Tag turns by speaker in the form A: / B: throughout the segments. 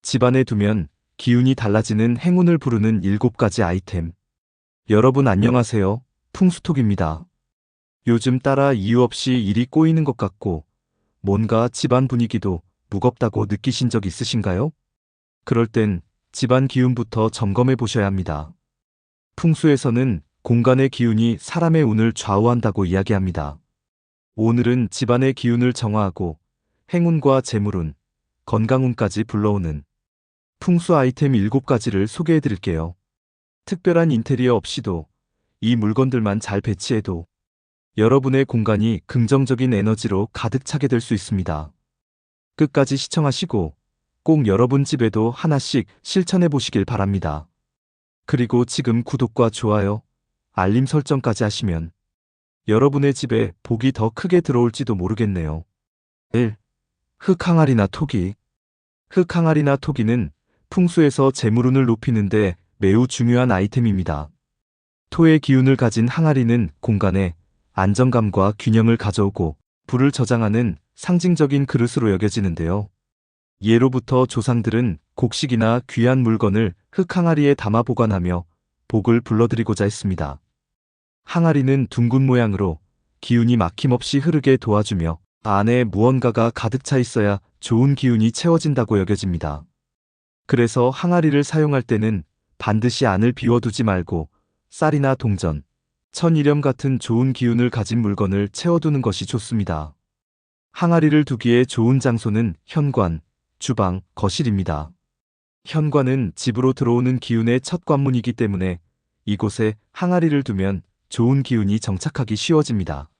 A: 집안에 두면 기운이 달라지는 행운을 부르는 7가지 아이템. 여러분 안녕하세요. 풍수톡입니다. 요즘 따라 이유 없이 일이 꼬이는 것 같고 뭔가 집안 분위기도 무겁다고 느끼신 적 있으신가요? 그럴 땐 집안 기운부터 점검해 보셔야 합니다. 풍수에서는 공간의 기운이 사람의 운을 좌우한다고 이야기합니다. 오늘은 집안의 기운을 정화하고 행운과 재물운, 건강운까지 불러오는 풍수 아이템 7가지를 소개해 드릴게요. 특별한 인테리어 없이도 이 물건들만 잘 배치해도 여러분의 공간이 긍정적인 에너지로 가득 차게 될 수 있습니다. 끝까지 시청하시고 꼭 여러분 집에도 하나씩 실천해 보시길 바랍니다. 그리고 지금 구독과 좋아요, 알림 설정까지 하시면 여러분의 집에 복이 더 크게 들어올지도 모르겠네요. 1. 흙항아리나 토기. 흙항아리나 토기는 풍수에서 재물운을 높이는데 매우 중요한 아이템입니다. 토의 기운을 가진 항아리는 공간에 안정감과 균형을 가져오고 불을 저장하는 상징적인 그릇으로 여겨지는데요. 예로부터 조상들은 곡식이나 귀한 물건을 흙항아리에 담아 보관하며 복을 불러들이고자 했습니다. 항아리는 둥근 모양으로 기운이 막힘없이 흐르게 도와주며 안에 무언가가 가득 차 있어야 좋은 기운이 채워진다고 여겨집니다. 그래서 항아리를 사용할 때는 반드시 안을 비워두지 말고 쌀이나 동전, 천일염 같은 좋은 기운을 가진 물건을 채워두는 것이 좋습니다. 항아리를 두기에 좋은 장소는 현관, 주방, 거실입니다. 현관은 집으로 들어오는 기운의 첫 관문이기 때문에 이곳에 항아리를 두면 좋은 기운이 정착하기 쉬워집니다.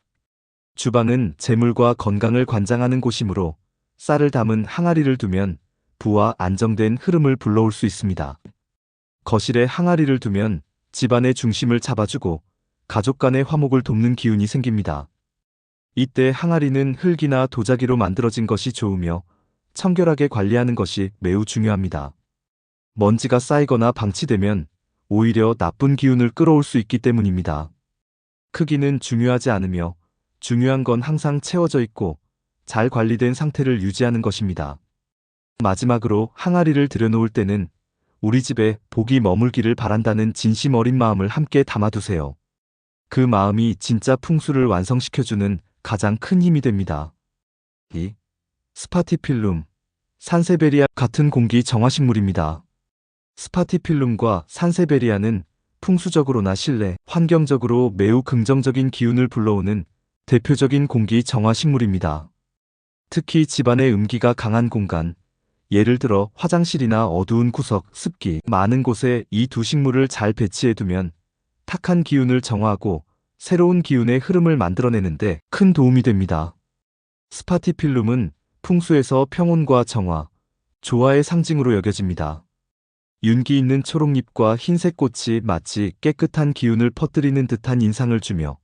A: 주방은 재물과 건강을 관장하는 곳이므로 쌀을 담은 항아리를 두면 부와 안정된 흐름을 불러올 수 있습니다. 거실에 항아리를 두면 집안의 중심을 잡아주고 가족 간의 화목을 돕는 기운이 생깁니다. 이때 항아리는 흙이나 도자기로 만들어진 것이 좋으며 청결하게 관리하는 것이 매우 중요합니다. 먼지가 쌓이거나 방치되면 오히려 나쁜 기운을 끌어올 수 있기 때문입니다. 크기는 중요하지 않으며 중요한 건 항상 채워져 있고 잘 관리된 상태를 유지하는 것입니다. 마지막으로 항아리를 들여놓을 때는 우리 집에 복이 머물기를 바란다는 진심 어린 마음을 함께 담아두세요. 그 마음이 진짜 풍수를 완성시켜주는 가장 큰 힘이 됩니다. 2. 스파티필름, 산세베리아 같은 공기 정화식물입니다. 스파티필름과 산세베리아는 풍수적으로나 실내, 환경적으로 매우 긍정적인 기운을 불러오는 대표적인 공기 정화식물입니다. 특히 집안의 음기가 강한 공간, 예를 들어 화장실이나 어두운 구석, 습기 많은 곳에 이 두 식물을 잘 배치해두면 탁한 기운을 정화하고 새로운 기운의 흐름을 만들어내는데 큰 도움이 됩니다. 스파티필름은 풍수에서 평온과 정화, 조화의 상징으로 여겨집니다. 윤기 있는 초록잎과 흰색 꽃이 마치 깨끗한 기운을 퍼뜨리는 듯한 인상을 주며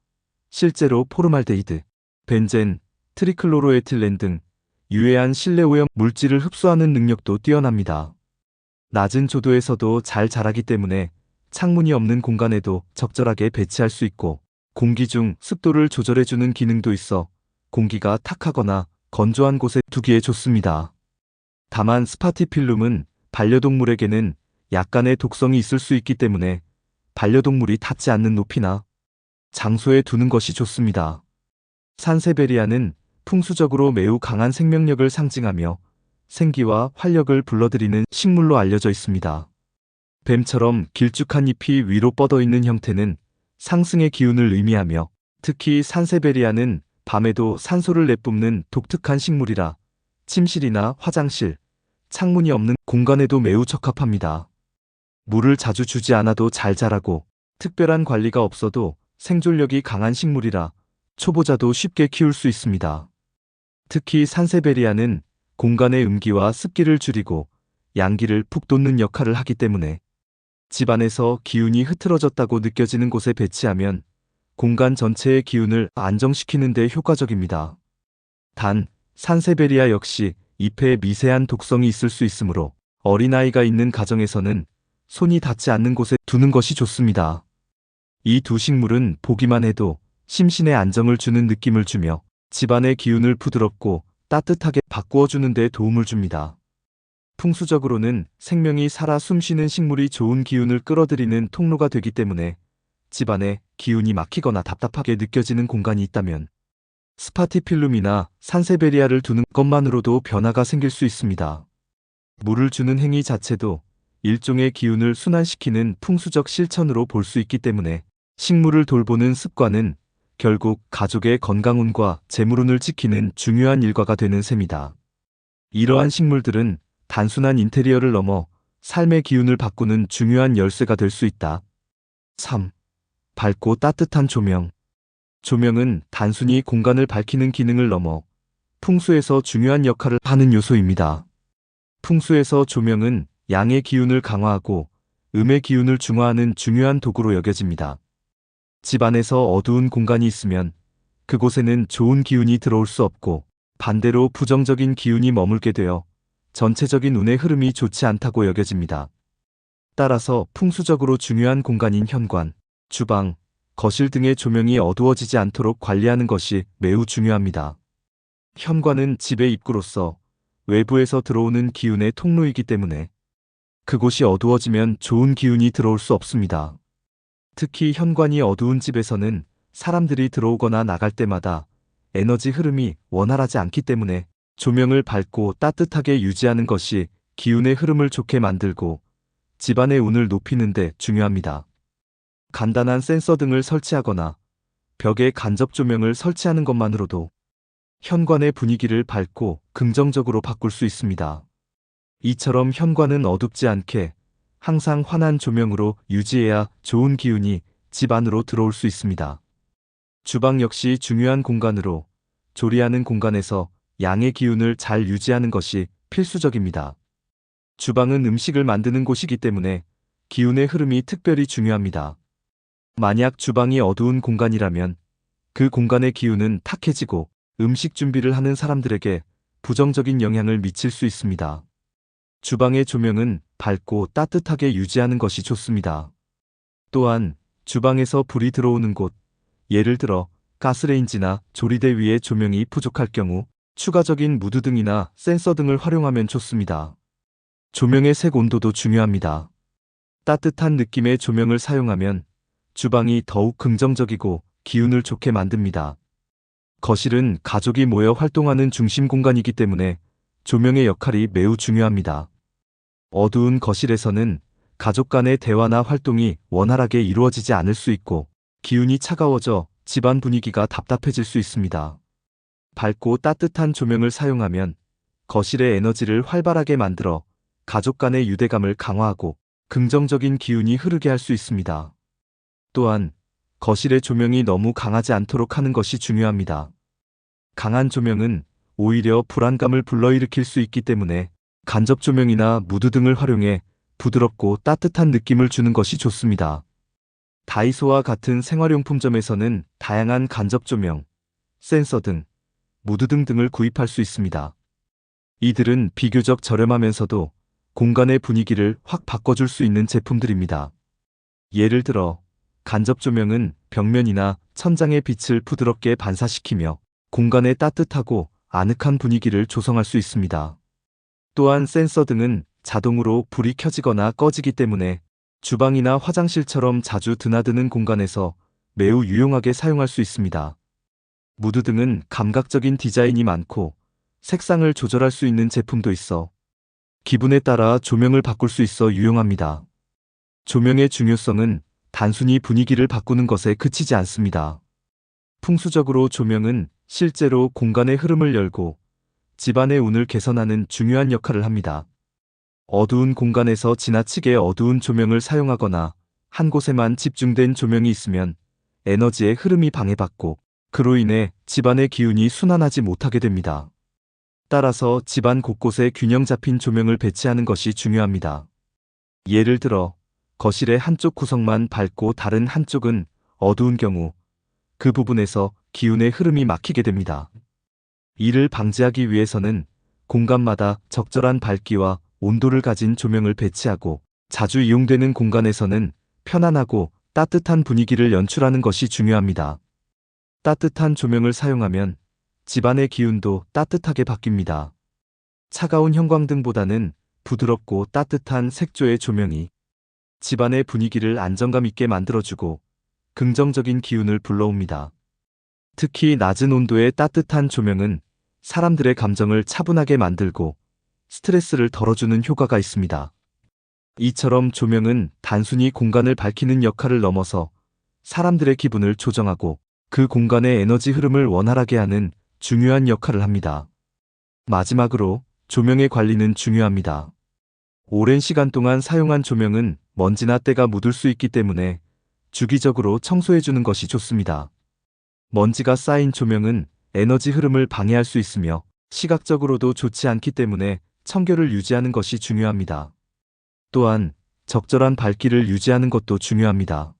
A: 실제로 포르말데히드, 벤젠, 트리클로로에틸렌 등 유해한 실내 오염 물질을 흡수하는 능력도 뛰어납니다. 낮은 조도에서도 잘 자라기 때문에 창문이 없는 공간에도 적절하게 배치할 수 있고 공기 중 습도를 조절해주는 기능도 있어 공기가 탁하거나 건조한 곳에 두기에 좋습니다. 다만 스파티필름은 반려동물에게는 약간의 독성이 있을 수 있기 때문에 반려동물이 닿지 않는 높이나 장소에 두는 것이 좋습니다. 산세베리아는 풍수적으로 매우 강한 생명력을 상징하며 생기와 활력을 불러들이는 식물로 알려져 있습니다. 뱀처럼 길쭉한 잎이 위로 뻗어 있는 형태는 상승의 기운을 의미하며 특히 산세베리아는 밤에도 산소를 내뿜는 독특한 식물이라 침실이나 화장실, 창문이 없는 공간에도 매우 적합합니다. 물을 자주 주지 않아도 잘 자라고 특별한 관리가 없어도 생존력이 강한 식물이라 초보자도 쉽게 키울 수 있습니다. 특히 산세베리아는 공간의 음기와 습기를 줄이고 양기를 푹 돋는 역할을 하기 때문에 집안에서 기운이 흐트러졌다고 느껴지는 곳에 배치하면 공간 전체의 기운을 안정시키는 데 효과적입니다. 단, 산세베리아 역시 잎에 미세한 독성이 있을 수 있으므로 어린아이가 있는 가정에서는 손이 닿지 않는 곳에 두는 것이 좋습니다. 이 두 식물은 보기만 해도 심신의 안정을 주는 느낌을 주며 집안의 기운을 부드럽고 따뜻하게 바꾸어 주는 데 도움을 줍니다. 풍수적으로는 생명이 살아 숨쉬는 식물이 좋은 기운을 끌어들이는 통로가 되기 때문에 집안에 기운이 막히거나 답답하게 느껴지는 공간이 있다면 스파티필름이나 산세베리아를 두는 것만으로도 변화가 생길 수 있습니다. 물을 주는 행위 자체도 일종의 기운을 순환시키는 풍수적 실천으로 볼 수 있기 때문에 식물을 돌보는 습관은 결국 가족의 건강운과 재물운을 지키는 중요한 일과가 되는 셈이다. 이러한 식물들은 단순한 인테리어를 넘어 삶의 기운을 바꾸는 중요한 열쇠가 될 수 있다. 3. 밝고 따뜻한 조명. 조명은 단순히 공간을 밝히는 기능을 넘어 풍수에서 중요한 역할을 하는 요소입니다. 풍수에서 조명은 양의 기운을 강화하고 음의 기운을 중화하는 중요한 도구로 여겨집니다. 집 안에서 어두운 공간이 있으면 그곳에는 좋은 기운이 들어올 수 없고 반대로 부정적인 기운이 머물게 되어 전체적인 운의 흐름이 좋지 않다고 여겨집니다. 따라서 풍수적으로 중요한 공간인 현관, 주방, 거실 등의 조명이 어두워지지 않도록 관리하는 것이 매우 중요합니다. 현관은 집의 입구로서 외부에서 들어오는 기운의 통로이기 때문에 그곳이 어두워지면 좋은 기운이 들어올 수 없습니다. 특히 현관이 어두운 집에서는 사람들이 들어오거나 나갈 때마다 에너지 흐름이 원활하지 않기 때문에 조명을 밝고 따뜻하게 유지하는 것이 기운의 흐름을 좋게 만들고 집안의 운을 높이는 데 중요합니다. 간단한 센서 등을 설치하거나 벽에 간접 조명을 설치하는 것만으로도 현관의 분위기를 밝고 긍정적으로 바꿀 수 있습니다. 이처럼 현관은 어둡지 않게 항상 환한 조명으로 유지해야 좋은 기운이 집 안으로 들어올 수 있습니다. 주방 역시 중요한 공간으로 조리하는 공간에서 양의 기운을 잘 유지하는 것이 필수적입니다. 주방은 음식을 만드는 곳이기 때문에 기운의 흐름이 특별히 중요합니다. 만약 주방이 어두운 공간이라면 그 공간의 기운은 탁해지고 음식 준비를 하는 사람들에게 부정적인 영향을 미칠 수 있습니다. 주방의 조명은 밝고 따뜻하게 유지하는 것이 좋습니다. 또한 주방에서 불이 들어오는 곳, 예를 들어 가스레인지나 조리대 위에 조명이 부족할 경우 추가적인 무드 등이나 센서 등을 활용하면 좋습니다. 조명의 색 온도도 중요합니다. 따뜻한 느낌의 조명을 사용하면 주방이 더욱 긍정적이고 기운을 좋게 만듭니다. 거실은 가족이 모여 활동하는 중심 공간이기 때문에 조명의 역할이 매우 중요합니다. 어두운 거실에서는 가족 간의 대화나 활동이 원활하게 이루어지지 않을 수 있고 기운이 차가워져 집안 분위기가 답답해질 수 있습니다. 밝고 따뜻한 조명을 사용하면 거실의 에너지를 활발하게 만들어 가족 간의 유대감을 강화하고 긍정적인 기운이 흐르게 할 수 있습니다. 또한 거실의 조명이 너무 강하지 않도록 하는 것이 중요합니다. 강한 조명은 오히려 불안감을 불러일으킬 수 있기 때문에 간접 조명이나 무드 등을 활용해 부드럽고 따뜻한 느낌을 주는 것이 좋습니다. 다이소와 같은 생활용품점에서는 다양한 간접 조명, 센서 등, 무드 등을 구입할 수 있습니다. 이들은 비교적 저렴하면서도 공간의 분위기를 확 바꿔줄 수 있는 제품들입니다. 예를 들어 간접 조명은 벽면이나 천장의 빛을 부드럽게 반사시키며 공간에 따뜻하고 아늑한 분위기를 조성할 수 있습니다. 또한 센서 등은 자동으로 불이 켜지거나 꺼지기 때문에 주방이나 화장실처럼 자주 드나드는 공간에서 매우 유용하게 사용할 수 있습니다. 무드 등은 감각적인 디자인이 많고 색상을 조절할 수 있는 제품도 있어 기분에 따라 조명을 바꿀 수 있어 유용합니다. 조명의 중요성은 단순히 분위기를 바꾸는 것에 그치지 않습니다. 풍수적으로 조명은 실제로 공간의 흐름을 열고 집안의 운을 개선하는 중요한 역할을 합니다. 어두운 공간에서 지나치게 어두운 조명을 사용하거나 한 곳에만 집중된 조명이 있으면 에너지의 흐름이 방해받고 그로 인해 집안의 기운이 순환하지 못하게 됩니다. 따라서 집안 곳곳에 균형 잡힌 조명을 배치하는 것이 중요합니다. 예를 들어 거실의 한쪽 구석만 밝고 다른 한쪽은 어두운 경우 그 부분에서 기운의 흐름이 막히게 됩니다. 이를 방지하기 위해서는 공간마다 적절한 밝기와 온도를 가진 조명을 배치하고 자주 이용되는 공간에서는 편안하고 따뜻한 분위기를 연출하는 것이 중요합니다. 따뜻한 조명을 사용하면 집안의 기운도 따뜻하게 바뀝니다. 차가운 형광등보다는 부드럽고 따뜻한 색조의 조명이 집안의 분위기를 안정감 있게 만들어주고 긍정적인 기운을 불러옵니다. 특히 낮은 온도의 따뜻한 조명은 사람들의 감정을 차분하게 만들고 스트레스를 덜어주는 효과가 있습니다. 이처럼 조명은 단순히 공간을 밝히는 역할을 넘어서 사람들의 기분을 조정하고 그 공간의 에너지 흐름을 원활하게 하는 중요한 역할을 합니다. 마지막으로 조명의 관리는 중요합니다. 오랜 시간 동안 사용한 조명은 먼지나 때가 묻을 수 있기 때문에 주기적으로 청소해주는 것이 좋습니다. 먼지가 쌓인 조명은 에너지 흐름을 방해할 수 있으며 시각적으로도 좋지 않기 때문에 청결을 유지하는 것이 중요합니다. 또한 적절한 밝기를 유지하는 것도 중요합니다.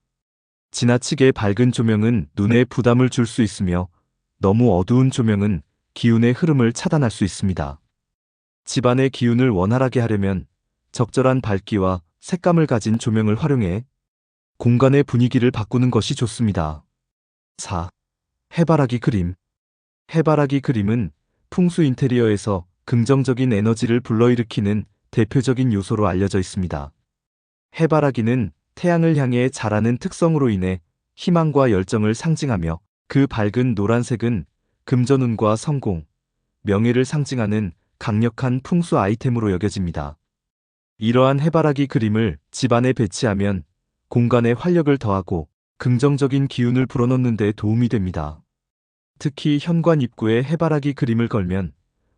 A: 지나치게 밝은 조명은 눈에 부담을 줄 수 있으며 너무 어두운 조명은 기운의 흐름을 차단할 수 있습니다. 집안의 기운을 원활하게 하려면 적절한 밝기와 색감을 가진 조명을 활용해 공간의 분위기를 바꾸는 것이 좋습니다. 4. 해바라기 그림. 해바라기 그림은 풍수 인테리어에서 긍정적인 에너지를 불러일으키는 대표적인 요소로 알려져 있습니다. 해바라기는 태양을 향해 자라는 특성으로 인해 희망과 열정을 상징하며 그 밝은 노란색은 금전운과 성공, 명예를 상징하는 강력한 풍수 아이템으로 여겨집니다. 이러한 해바라기 그림을 집안에 배치하면 공간에 활력을 더하고 긍정적인 기운을 불어넣는 데 도움이 됩니다. 특히 현관 입구에 해바라기 그림을 걸면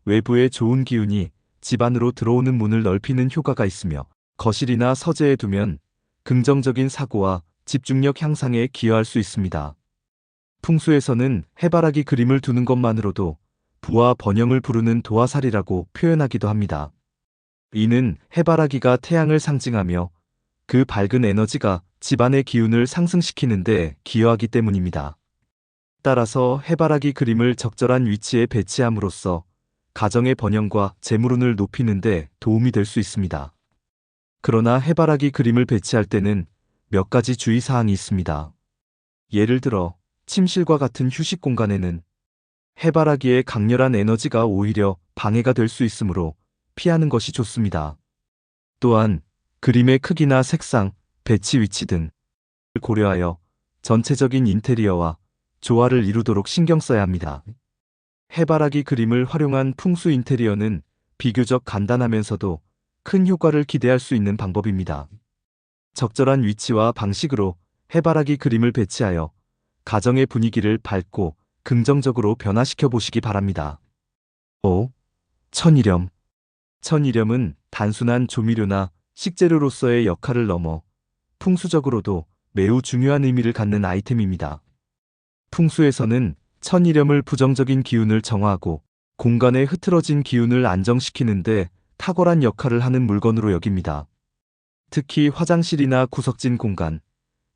A: 외부의 좋은 기운이 집 안으로 들어오는 문을 넓히는 효과가 있으며 거실이나 서재에 두면 긍정적인 사고와 집중력 향상에 기여할 수 있습니다. 풍수에서는 해바라기 그림을 두는 것만으로도 부와 번영을 부르는 도화살이라고 표현하기도 합니다. 이는 해바라기가 태양을 상징하며 그 밝은 에너지가 집안의 기운을 상승시키는 데 기여하기 때문입니다. 따라서 해바라기 그림을 적절한 위치에 배치함으로써 가정의 번영과 재물운을 높이는 데 도움이 될 수 있습니다. 그러나 해바라기 그림을 배치할 때는 몇 가지 주의사항이 있습니다. 예를 들어 침실과 같은 휴식 공간에는 해바라기의 강렬한 에너지가 오히려 방해가 될 수 있으므로 피하는 것이 좋습니다. 또한 그림의 크기나 색상, 배치 위치 등을 고려하여 전체적인 인테리어와 조화를 이루도록 신경 써야 합니다. 해바라기 그림을 활용한 풍수 인테리어는 비교적 간단하면서도 큰 효과를 기대할 수 있는 방법입니다. 적절한 위치와 방식으로 해바라기 그림을 배치하여 가정의 분위기를 밝고 긍정적으로 변화시켜 보시기 바랍니다. 5. 천일염. 천일염은 단순한 조미료나 식재료로서의 역할을 넘어 풍수적으로도 매우 중요한 의미를 갖는 아이템입니다. 풍수에서는 천일염을 부정적인 기운을 정화하고 공간의 흐트러진 기운을 안정시키는 데 탁월한 역할을 하는 물건으로 여깁니다. 특히 화장실이나 구석진 공간,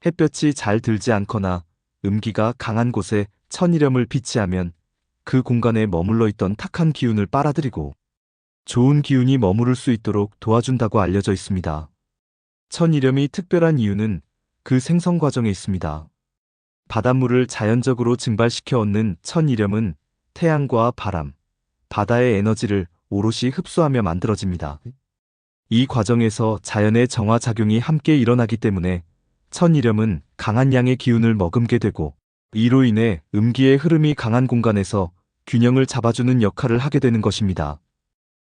A: 햇볕이 잘 들지 않거나 음기가 강한 곳에 천일염을 비치하면 그 공간에 머물러 있던 탁한 기운을 빨아들이고 좋은 기운이 머무를 수 있도록 도와준다고 알려져 있습니다. 천일염이 특별한 이유는 그 생성 과정에 있습니다. 바닷물을 자연적으로 증발시켜 얻는 천일염은 태양과 바람, 바다의 에너지를 오롯이 흡수하며 만들어집니다. 이 과정에서 자연의 정화작용이 함께 일어나기 때문에 천일염은 강한 양의 기운을 머금게 되고 이로 인해 음기의 흐름이 강한 공간에서 균형을 잡아주는 역할을 하게 되는 것입니다.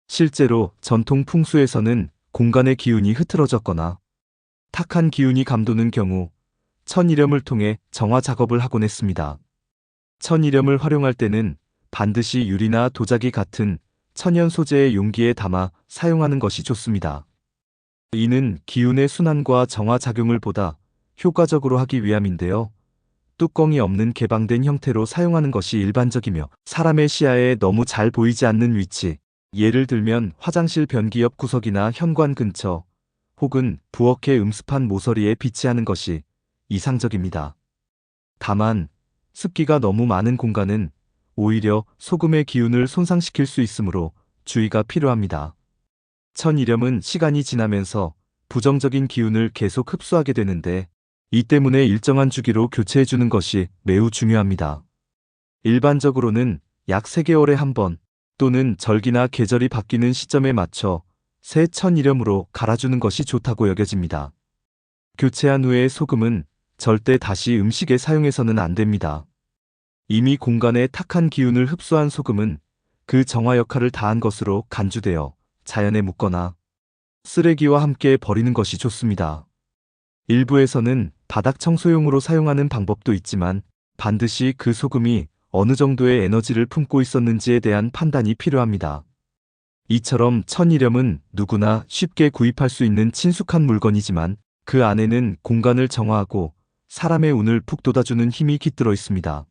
A: 실제로 전통 풍수에서는 공간의 기운이 흐트러졌거나 탁한 기운이 감도는 경우 천일염을 통해 정화 작업을 하곤 했습니다. 천일염을 활용할 때는 반드시 유리나 도자기 같은 천연 소재의 용기에 담아 사용하는 것이 좋습니다. 이는 기운의 순환과 정화 작용을 보다 효과적으로 하기 위함인데요. 뚜껑이 없는 개방된 형태로 사용하는 것이 일반적이며 사람의 시야에 너무 잘 보이지 않는 위치, 예를 들면 화장실 변기 옆 구석이나 현관 근처 혹은 부엌의 음습한 모서리에 비치하는 것이 이상적입니다. 다만 습기가 너무 많은 공간은 오히려 소금의 기운을 손상시킬 수 있으므로 주의가 필요합니다. 천일염은 시간이 지나면서 부정적인 기운을 계속 흡수하게 되는데 이 때문에 일정한 주기로 교체해주는 것이 매우 중요합니다. 일반적으로는 약 3개월에 한 번 또는 절기나 계절이 바뀌는 시점에 맞춰 새 천일염으로 갈아주는 것이 좋다고 여겨집니다. 교체한 후의 소금은 절대 다시 음식에 사용해서는 안 됩니다. 이미 공간에 탁한 기운을 흡수한 소금은 그 정화 역할을 다한 것으로 간주되어 자연에 묻거나 쓰레기와 함께 버리는 것이 좋습니다. 일부에서는 바닥 청소용으로 사용하는 방법도 있지만 반드시 그 소금이 어느 정도의 에너지를 품고 있었는지에 대한 판단이 필요합니다. 이처럼 천일염은 누구나 쉽게 구입할 수 있는 친숙한 물건이지만 그 안에는 공간을 정화하고 사람의 운을 푹 돋아주는 힘이 깃들어 있습니다.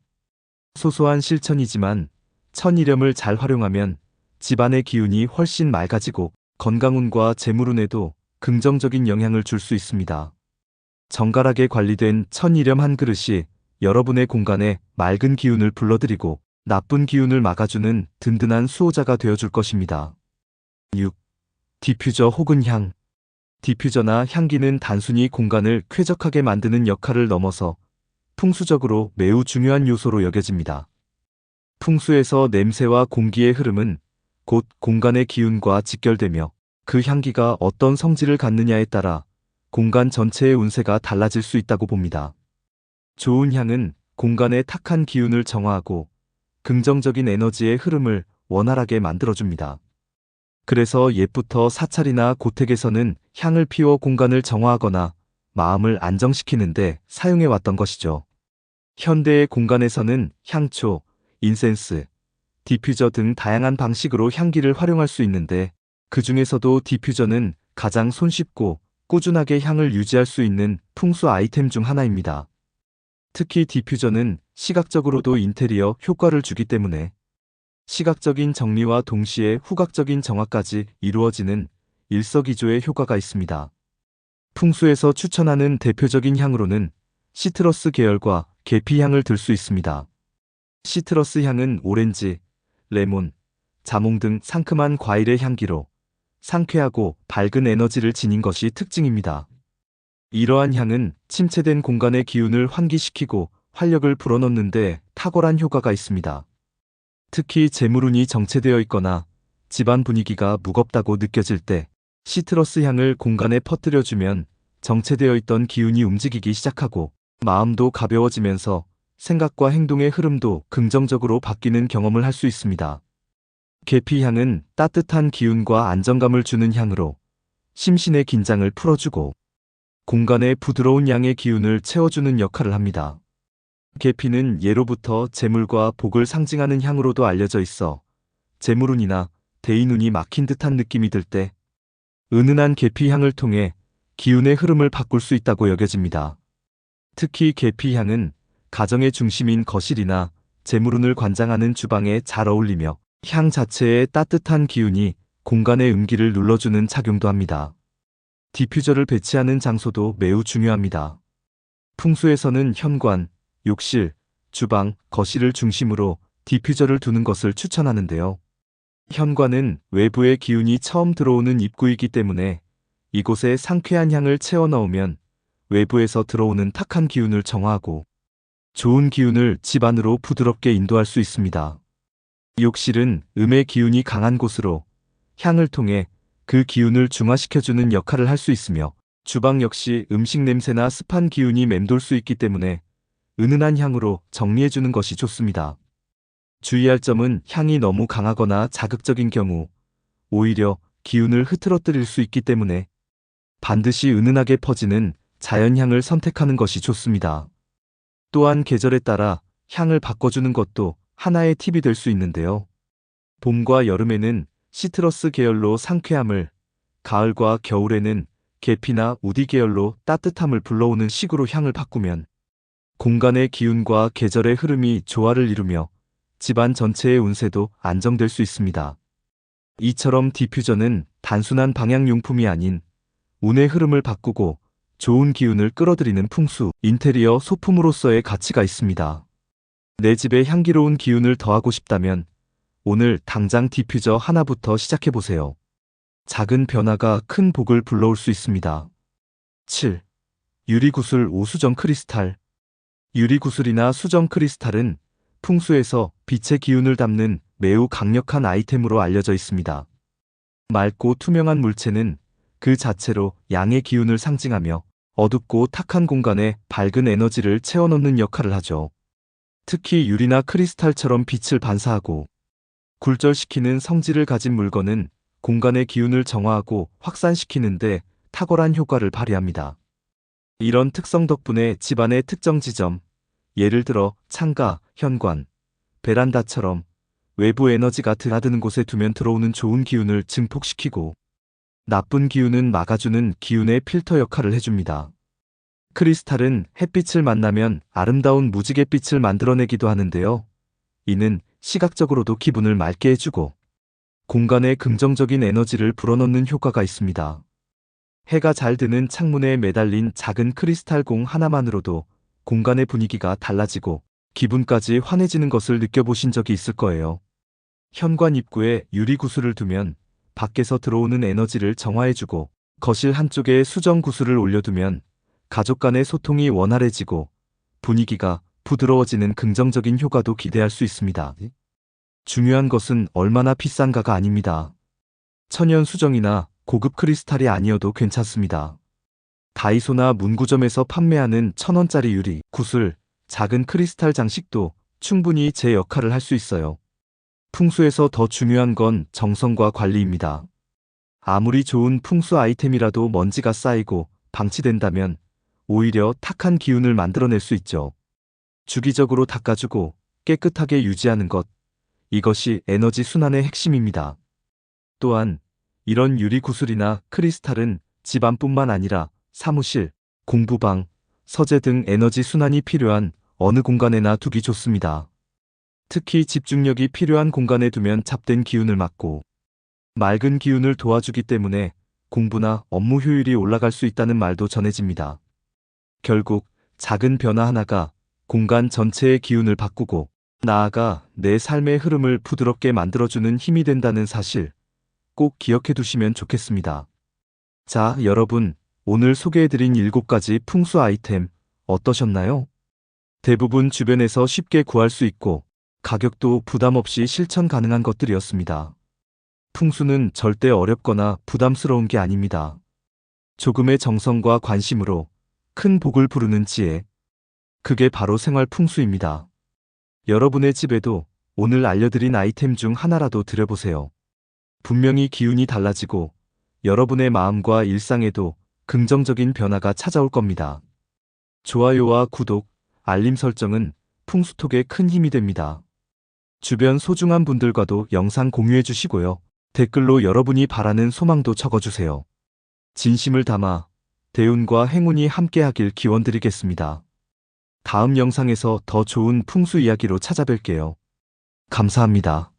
A: 소소한 실천이지만 천일염을 잘 활용하면 집안의 기운이 훨씬 맑아지고 건강운과 재물운에도 긍정적인 영향을 줄 수 있습니다. 정갈하게 관리된 천일염 한 그릇이 여러분의 공간에 맑은 기운을 불러들이고 나쁜 기운을 막아주는 든든한 수호자가 되어줄 것입니다. 6. 디퓨저 혹은 향. 디퓨저나 향기는 단순히 공간을 쾌적하게 만드는 역할을 넘어서 풍수적으로 매우 중요한 요소로 여겨집니다. 풍수에서 냄새와 공기의 흐름은 곧 공간의 기운과 직결되며 그 향기가 어떤 성질을 갖느냐에 따라 공간 전체의 운세가 달라질 수 있다고 봅니다. 좋은 향은 공간의 탁한 기운을 정화하고 긍정적인 에너지의 흐름을 원활하게 만들어줍니다. 그래서 옛부터 사찰이나 고택에서는 향을 피워 공간을 정화하거나 마음을 안정시키는데 사용해왔던 것이죠. 현대의 공간에서는 향초, 인센스, 디퓨저 등 다양한 방식으로 향기를 활용할 수 있는데 그 중에서도 디퓨저는 가장 손쉽고 꾸준하게 향을 유지할 수 있는 풍수 아이템 중 하나입니다. 특히 디퓨저는 시각적으로도 인테리어 효과를 주기 때문에 시각적인 정리와 동시에 후각적인 정화까지 이루어지는 일석이조의 효과가 있습니다. 풍수에서 추천하는 대표적인 향으로는 시트러스 계열과 계피 향을 들 수 있습니다. 시트러스 향은 오렌지, 레몬, 자몽 등 상큼한 과일의 향기로 상쾌하고 밝은 에너지를 지닌 것이 특징입니다. 이러한 향은 침체된 공간의 기운을 환기시키고 활력을 불어넣는 데 탁월한 효과가 있습니다. 특히 재물운이 정체되어 있거나 집안 분위기가 무겁다고 느껴질 때 시트러스 향을 공간에 퍼뜨려주면 정체되어 있던 기운이 움직이기 시작하고 마음도 가벼워지면서 생각과 행동의 흐름도 긍정적으로 바뀌는 경험을 할 수 있습니다. 계피향은 따뜻한 기운과 안정감을 주는 향으로 심신의 긴장을 풀어주고 공간에 부드러운 양의 기운을 채워주는 역할을 합니다. 계피는 예로부터 재물과 복을 상징하는 향으로도 알려져 있어 재물운이나 대인운이 막힌 듯한 느낌이 들 때 은은한 계피향을 통해 기운의 흐름을 바꿀 수 있다고 여겨집니다. 특히 계피향은 가정의 중심인 거실이나 재물운을 관장하는 주방에 잘 어울리며 향 자체의 따뜻한 기운이 공간의 음기를 눌러주는 작용도 합니다. 디퓨저를 배치하는 장소도 매우 중요합니다. 풍수에서는 현관, 욕실, 주방, 거실을 중심으로 디퓨저를 두는 것을 추천하는데요. 현관은 외부의 기운이 처음 들어오는 입구이기 때문에 이곳에 상쾌한 향을 채워 넣으면 외부에서 들어오는 탁한 기운을 정화하고 좋은 기운을 집 안으로 부드럽게 인도할 수 있습니다. 욕실은 음의 기운이 강한 곳으로 향을 통해 그 기운을 중화시켜주는 역할을 할 수 있으며 주방 역시 음식 냄새나 습한 기운이 맴돌 수 있기 때문에 은은한 향으로 정리해주는 것이 좋습니다. 주의할 점은 향이 너무 강하거나 자극적인 경우 오히려 기운을 흐트러뜨릴 수 있기 때문에 반드시 은은하게 퍼지는 자연향을 선택하는 것이 좋습니다. 또한 계절에 따라 향을 바꿔주는 것도 하나의 팁이 될 수 있는데요. 봄과 여름에는 시트러스 계열로 상쾌함을, 가을과 겨울에는 계피나 우디 계열로 따뜻함을 불러오는 식으로 향을 바꾸면 공간의 기운과 계절의 흐름이 조화를 이루며 집안 전체의 운세도 안정될 수 있습니다. 이처럼 디퓨저는 단순한 방향용품이 아닌 운의 흐름을 바꾸고 좋은 기운을 끌어들이는 풍수, 인테리어 소품으로서의 가치가 있습니다. 내 집에 향기로운 기운을 더하고 싶다면 오늘 당장 디퓨저 하나부터 시작해보세요. 작은 변화가 큰 복을 불러올 수 있습니다. 7. 유리구슬 오수정 크리스탈. 유리구슬이나 수정 크리스탈은 풍수에서 빛의 기운을 담는 매우 강력한 아이템으로 알려져 있습니다. 맑고 투명한 물체는 그 자체로 양의 기운을 상징하며 어둡고 탁한 공간에 밝은 에너지를 채워넣는 역할을 하죠. 특히 유리나 크리스탈처럼 빛을 반사하고 굴절시키는 성질을 가진 물건은 공간의 기운을 정화하고 확산시키는데 탁월한 효과를 발휘합니다. 이런 특성 덕분에 집안의 특정 지점, 예를 들어 창가, 현관, 베란다처럼 외부 에너지가 드나드는 곳에 두면 들어오는 좋은 기운을 증폭시키고 나쁜 기운은 막아주는 기운의 필터 역할을 해줍니다. 크리스탈은 햇빛을 만나면 아름다운 무지갯빛을 만들어내기도 하는데요. 이는 시각적으로도 기분을 맑게 해주고 공간에 긍정적인 에너지를 불어넣는 효과가 있습니다. 해가 잘 드는 창문에 매달린 작은 크리스탈 공 하나만으로도 공간의 분위기가 달라지고 기분까지 환해지는 것을 느껴보신 적이 있을 거예요. 현관 입구에 유리 구슬을 두면 밖에서 들어오는 에너지를 정화해주고 거실 한쪽에 수정 구슬을 올려두면 가족 간의 소통이 원활해지고 분위기가 부드러워지는 긍정적인 효과도 기대할 수 있습니다. 중요한 것은 얼마나 비싼가가 아닙니다. 천연 수정이나 고급 크리스탈이 아니어도 괜찮습니다. 다이소나 문구점에서 판매하는 1,000원짜리 유리, 구슬, 작은 크리스탈 장식도 충분히 제 역할을 할 수 있어요. 풍수에서 더 중요한 건 정성과 관리입니다. 아무리 좋은 풍수 아이템이라도 먼지가 쌓이고 방치된다면 오히려 탁한 기운을 만들어낼 수 있죠. 주기적으로 닦아주고 깨끗하게 유지하는 것, 이것이 에너지 순환의 핵심입니다. 또한 이런 유리 구슬이나 크리스탈은 집안뿐만 아니라 사무실, 공부방, 서재 등 에너지 순환이 필요한 어느 공간에나 두기 좋습니다. 특히 집중력이 필요한 공간에 두면 잡된 기운을 막고 맑은 기운을 도와주기 때문에 공부나 업무 효율이 올라갈 수 있다는 말도 전해집니다. 결국 작은 변화 하나가 공간 전체의 기운을 바꾸고 나아가 내 삶의 흐름을 부드럽게 만들어주는 힘이 된다는 사실 꼭 기억해 두시면 좋겠습니다. 자, 여러분, 오늘 소개해드린 7가지 풍수 아이템 어떠셨나요? 대부분 주변에서 쉽게 구할 수 있고 가격도 부담 없이 실천 가능한 것들이었습니다. 풍수는 절대 어렵거나 부담스러운 게 아닙니다. 조금의 정성과 관심으로 큰 복을 부르는 지혜. 그게 바로 생활 풍수입니다. 여러분의 집에도 오늘 알려드린 아이템 중 하나라도 들여보세요. 분명히 기운이 달라지고 여러분의 마음과 일상에도 긍정적인 변화가 찾아올 겁니다. 좋아요와 구독, 알림 설정은 풍수톡에 큰 힘이 됩니다. 주변 소중한 분들과도 영상 공유해 주시고요. 댓글로 여러분이 바라는 소망도 적어주세요. 진심을 담아 대운과 행운이 함께하길 기원드리겠습니다. 다음 영상에서 더 좋은 풍수 이야기로 찾아뵐게요. 감사합니다.